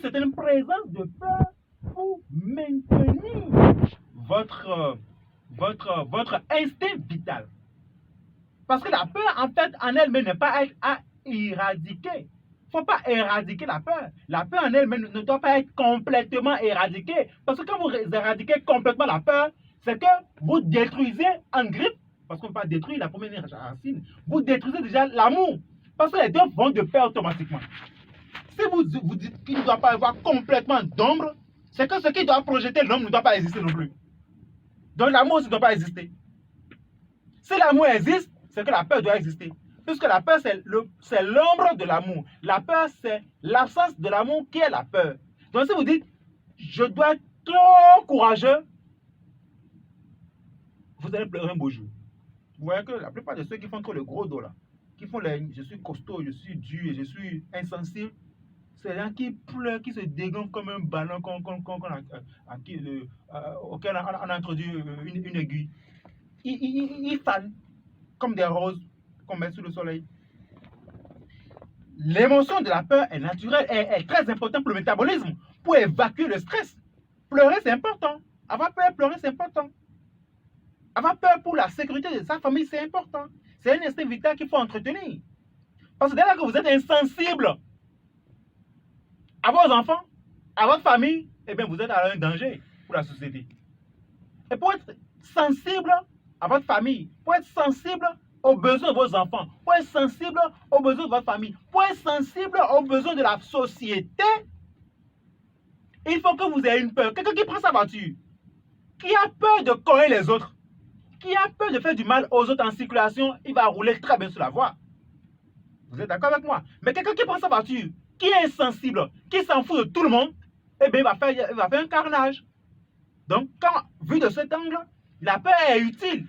certaine présence de peur pour maintenir votre instinct vital. Parce que la peur, en fait, en elle-même n'est pas à éradiquer. Il ne faut pas éradiquer la peur. La peur en elle-même ne doit pas être complètement éradiquée. Parce que quand vous éradiquez complètement la peur, c'est que vous détruisez en grippe, parce qu'on ne peut pas détruire la première racine, vous détruisez déjà l'amour. Parce que les deux vont de pair automatiquement. Si vous dites qu'il ne doit pas y avoir complètement d'ombre, c'est que ce qui doit projeter l'ombre ne doit pas exister non plus. Donc l'amour aussi ne doit pas exister. Si l'amour existe, c'est que la peur doit exister. Puisque la peur, c'est l'ombre de l'amour. La peur, c'est l'absence de l'amour qui est la peur. Donc si vous dites, je dois être trop courageux, vous allez pleurer un beau jour. Vous voyez que la plupart de ceux qui font trop le gros dos là, qui font les je suis costaud, je suis dur, je suis insensible, c'est les gens qui pleurent, qui se dégonflent comme un ballon auquel on a introduit une aiguille. Ils fanent comme des roses qu'on met sous le soleil. L'émotion de la peur est naturelle, est très importante pour le métabolisme, pour évacuer le stress. Pleurer, c'est important. Avoir peur, pleurer, c'est important. Avoir peur pour la sécurité de sa famille, c'est important. C'est un instinct vital qu'il faut entretenir. Parce que dès lors que vous êtes insensible à vos enfants, à votre famille, eh bien, vous êtes à un danger pour la société. Et pour être sensible à votre famille, pour être sensible aux besoins de vos enfants, pour être sensible aux besoins de votre famille, pour être sensible aux besoins de la société, il faut que vous ayez une peur. Quelqu'un qui prend sa voiture, qui a peur de cogner les autres, qui a peur de faire du mal aux autres en circulation, il va rouler très bien sur la voie. Vous êtes d'accord avec moi? Mais quelqu'un qui prend sa voiture, qui est insensible, qui s'en fout de tout le monde, eh bien, il va faire un carnage. Donc, vu de cet angle, la peur est utile.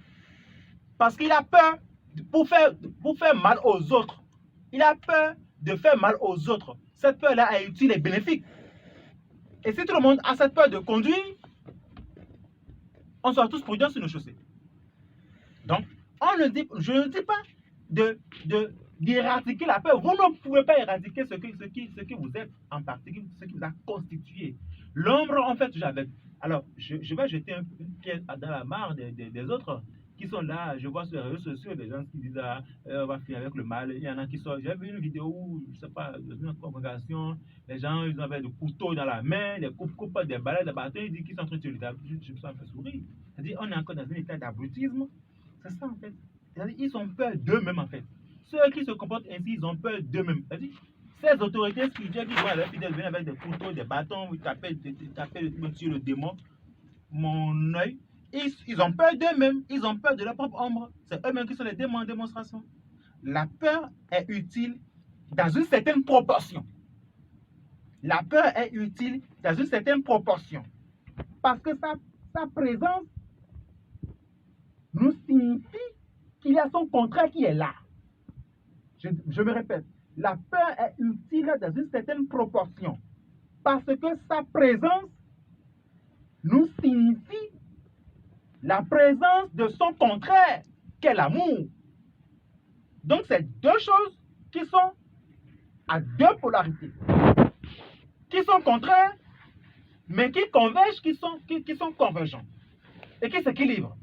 Parce qu'il a peur pour faire mal aux autres. Il a peur de faire mal aux autres. Cette peur-là est utile et bénéfique. Et si tout le monde a cette peur de conduire, on sera tous prudents sur nos chaussées. Donc, je ne dis pas d'éradiquer la peur. Vous ne pouvez pas éradiquer ce que vous êtes en particulier, ce qui vous a constitué. L'ombre, en fait, j'avais. Alors, je vais jeter une pièce dans la mare des autres qui sont là. Je vois sur les réseaux sociaux des gens qui disent on va finir avec le mal. Il y en a qui sont. J'ai vu une vidéo où, je ne sais pas, dans une congrégation, les gens ils avaient des couteaux dans la main, des coupes, des balais, des bâtons, ils disent qu'ils sont en train de tuer. Je me suis un peu souri. C'est-à-dire, on est encore dans un état d'abrutisme. C'est ça, en fait. C'est-à-dire, ils ont peur d'eux-mêmes, en fait. Ceux qui se comportent ainsi, ils ont peur d'eux-mêmes. C'est-à-dire, ces autorités spirituelles qui voient leurs fidèles venir avec des couteaux, des bâtons, taper le démon, mon œil, ils ont peur d'eux-mêmes, ils ont peur de leur propre ombre. C'est eux-mêmes qui sont les démons en démonstration. La peur est utile dans une certaine proportion. La peur est utile dans une certaine proportion. Parce que sa présence nous signifie qu'il y a son contraire qui est là. Je me répète, la peur est utile dans une certaine proportion parce que sa présence nous signifie la présence de son contraire, qu'est l'amour. Donc, c'est deux choses qui sont à deux polarités, qui sont contraires, mais qui convergent, qui sont convergents et qui s'équilibrent.